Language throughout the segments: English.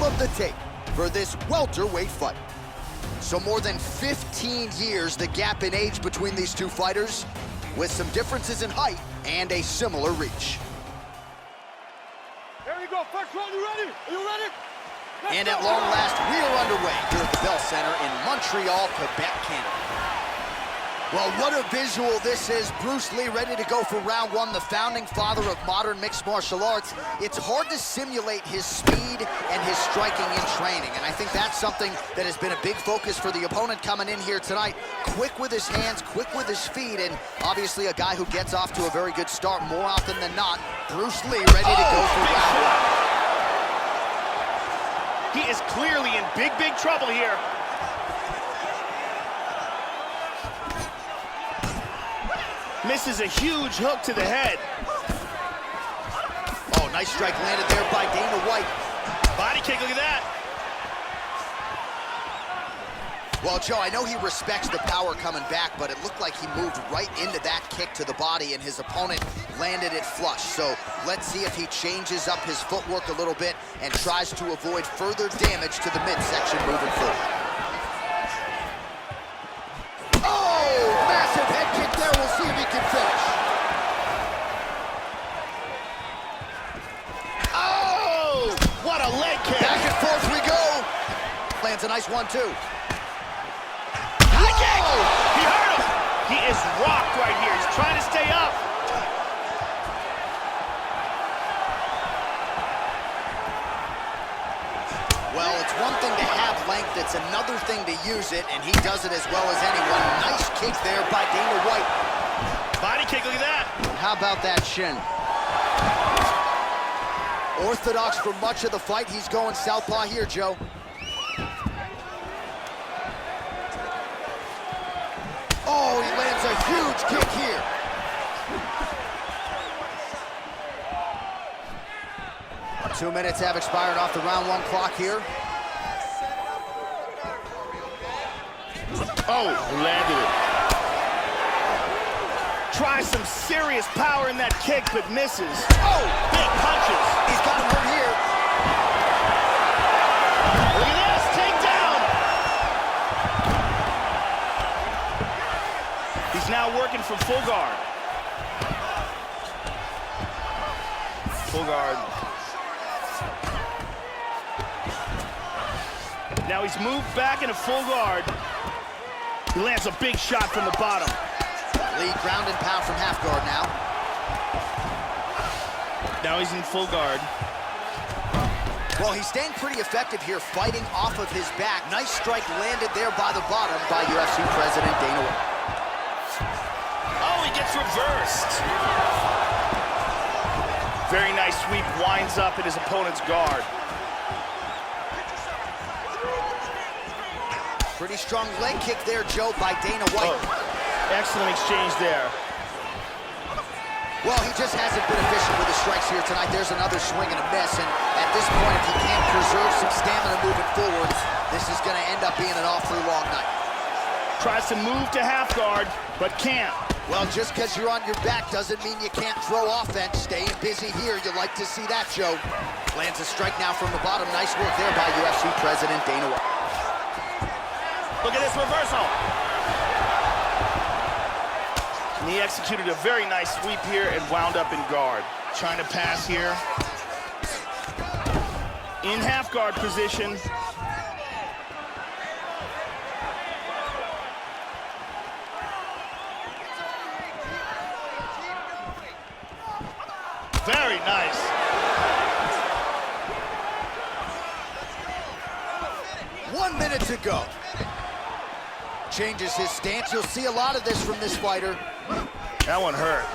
of the tape for this welterweight fight. So more than 15 years, the gap in age between these two fighters, with some differences in height and a similar reach. There you go, first round, you ready? Are you ready? And at long last, we are underway here at the Bell Center in Montreal, Quebec, Canada. Well, what a visual this is. Bruce Lee ready to go for round one, the founding father of modern mixed martial arts. It's hard to simulate his speed and his striking in training, and I think that's something that has been a big focus for the opponent coming in here tonight. Quick with his hands, quick with his feet, and obviously a guy who gets off to a very good start more often than not. Bruce Lee ready to go for round one. He is clearly in big trouble here. Misses a huge hook to the head. Oh, nice strike landed there by Dana White. Body kick, look at that. Well, Joe, I know he respects the power coming back, but it looked like he moved right into that kick to the body, and his opponent landed it flush. So let's see if he changes up his footwork a little bit and tries to avoid further damage to the midsection moving forward. Oh, massive head kick there. We'll see if he can finish. Oh, what a leg kick. Back and forth we go. Lands a nice 1-2. He hurt him. He is rocked right here. He's trying to stay up. Well, it's one thing to have length, it's another thing to use it, and he does it as well as anyone. Nice kick there by Dana White. Body kick, look at that. How about that shin? Orthodox for much of the fight. He's going southpaw here, Joe. Oh, he lands a huge kick here. Two minutes have expired off the round one clock here. Oh, landed it. Tries some serious power in that kick, but misses. Oh, big punches. He's got him hurt here. Look at this, takedown. He's now working from full guard. Full guard. Now he's moved back into full guard. He lands a big shot from the bottom. Lee ground and pound from half guard now. Now he's in full guard. Well, he's staying pretty effective here, fighting off of his back. Nice strike landed there by the bottom by UFC President Dana White. Oh, he gets reversed. Very nice sweep, winds up in his opponent's guard. Pretty strong leg kick there, Joe, by Dana White. Oh, excellent exchange there. Well, he just hasn't been efficient with his strikes here tonight. There's another swing and a miss, and at this point, if he can't preserve some stamina moving forward, this is going to end up being an awfully long night. Tries to move to half guard, but can't. Well, just because you're on your back doesn't mean you can't throw offense. Staying busy here, you like to see that, Joe. Lands a strike now from the bottom. Nice work there by UFC President Dana White. Look at this reversal. And he executed a very nice sweep here and wound up in guard. Trying to pass here. In half guard position. Very nice. One minute to go. Changes his stance. You'll see a lot of this from this fighter. That one hurt.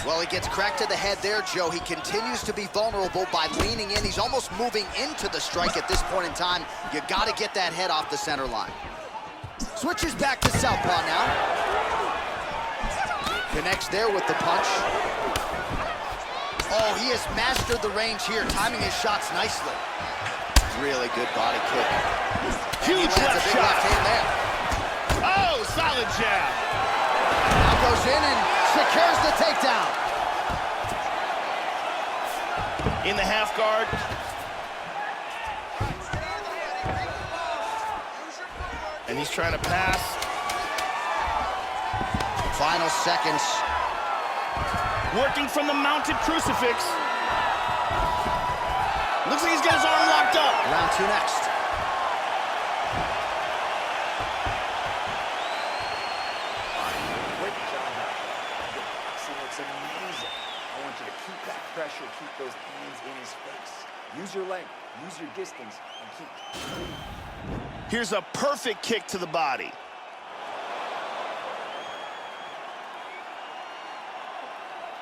Well, he gets cracked to the head there, Joe. He continues to be vulnerable by leaning in. He's almost moving into the strike at this point in time. You got to get that head off the center line. Switches back to southpaw now. Connects there with the punch. Oh, he has mastered the range here, timing his shots nicely. Really good body kick. Huge left shot. Left hand there. Oh, solid jab. Now goes in and secures the takedown. In the half guard, And he's trying to pass. Final seconds. Working from the mounted crucifix. Looks like he's got his arm locked up. Round 2 next. Great job. The boxing looks amazing. I want you to keep that pressure, keep those hands in his face. Use your leg, use your distance, and keep. Here's a perfect kick to the body.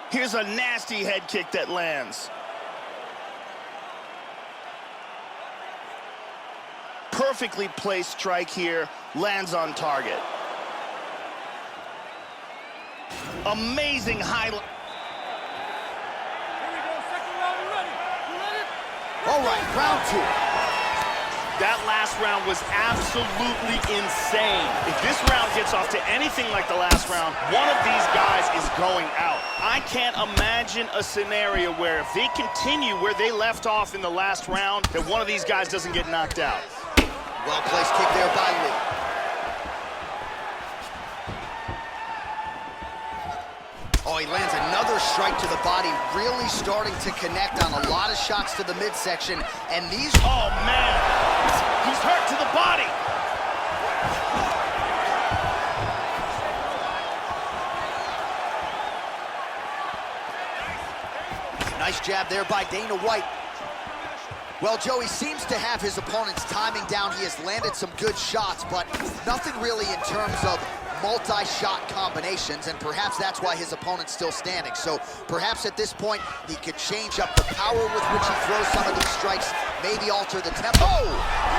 Here's a nasty head kick that lands. Perfectly placed strike here, lands on target. Amazing highlight. Here we go, second round, you ready? You ready? All right, round 2. That last round was absolutely insane. If this round gets off to anything like the last round, one of these guys is going out. I can't imagine a scenario where if they continue where they left off in the last round, that one of these guys doesn't get knocked out. Well-placed kick there by Lee. Oh, he lands another strike to the body, really starting to connect on a lot of shots to the midsection. And these... Oh, man. He's hurt to the body. Nice jab there by Dana White. Well, Joey seems to have his opponent's timing down. He has landed some good shots, but nothing really in terms of multi-shot combinations, and perhaps that's why his opponent's still standing. So perhaps at this point, he could change up the power with which he throws some of these strikes, maybe alter the tempo. Oh!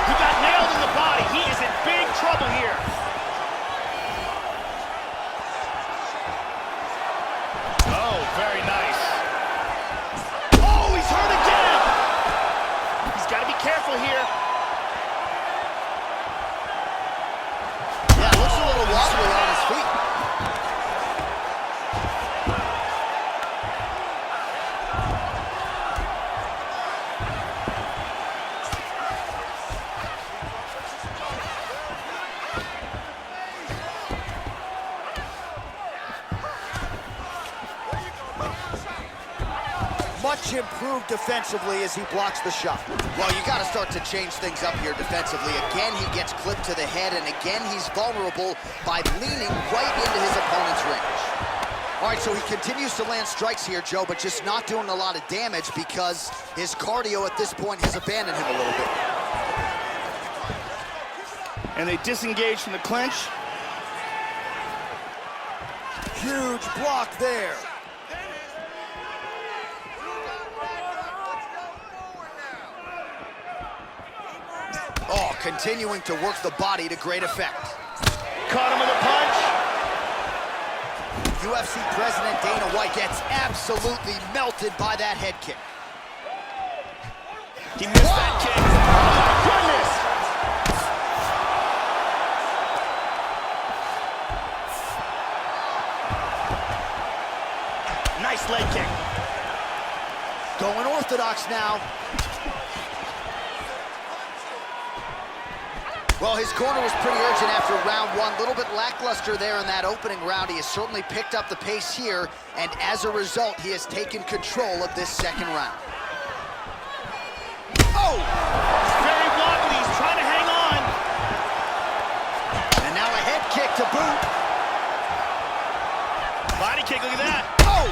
He got nailed in the body. He is in big trouble here. Oh, very nice. Oh, he's hurt again! He's got to be careful here. Yeah, looks a little wobbly on his feet. Much improved defensively as he blocks the shot. Well, you got to start to change things up here defensively. Again, he gets clipped to the head, and again, he's vulnerable by leaning right into his opponent's range. All right, so he continues to land strikes here, Joe, but just not doing a lot of damage because his cardio at this point has abandoned him a little bit. And they disengage from the clinch. Huge block there. Oh, continuing to work the body to great effect. Caught him with a punch. UFC President Dana White gets absolutely melted by that head kick. He missed that kick. Oh, my goodness. Nice leg kick. Going orthodox now. Well, his corner was pretty urgent after round 1. A little bit lackluster there in that opening round. He has certainly picked up the pace here, and as a result, he has taken control of this second round. Oh! He's very wobbly. He's trying to hang on. And now a head kick to boot. Body kick, look at that. Oh!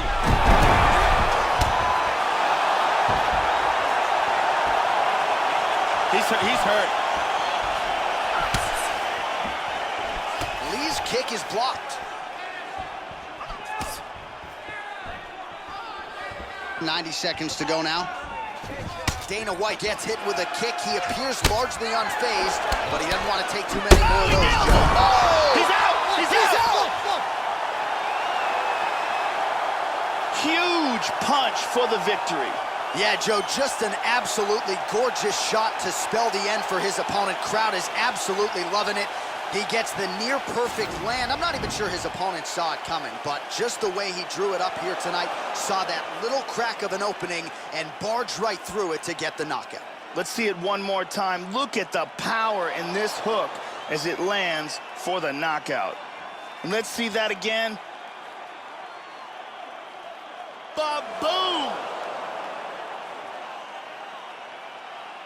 He's hurt. Lee's kick is blocked. 90 seconds to go now. Dana White gets hit with a kick. He appears largely unfazed, but he doesn't want to take too many more of those. Oh! He's out! He's out! Huge punch for the victory. Yeah, Joe, just an absolutely gorgeous shot to spell the end for his opponent. Crowd is absolutely loving it. He gets the near-perfect land. I'm not even sure his opponent saw it coming, but just the way he drew it up here tonight, saw that little crack of an opening and barged right through it to get the knockout. Let's see it one more time. Look at the power in this hook. as it lands for the knockout. And let's see that again. Ba-boom!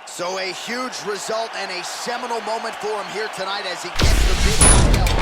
So a huge result and a seminal moment for him here tonight as he gets the big knockout.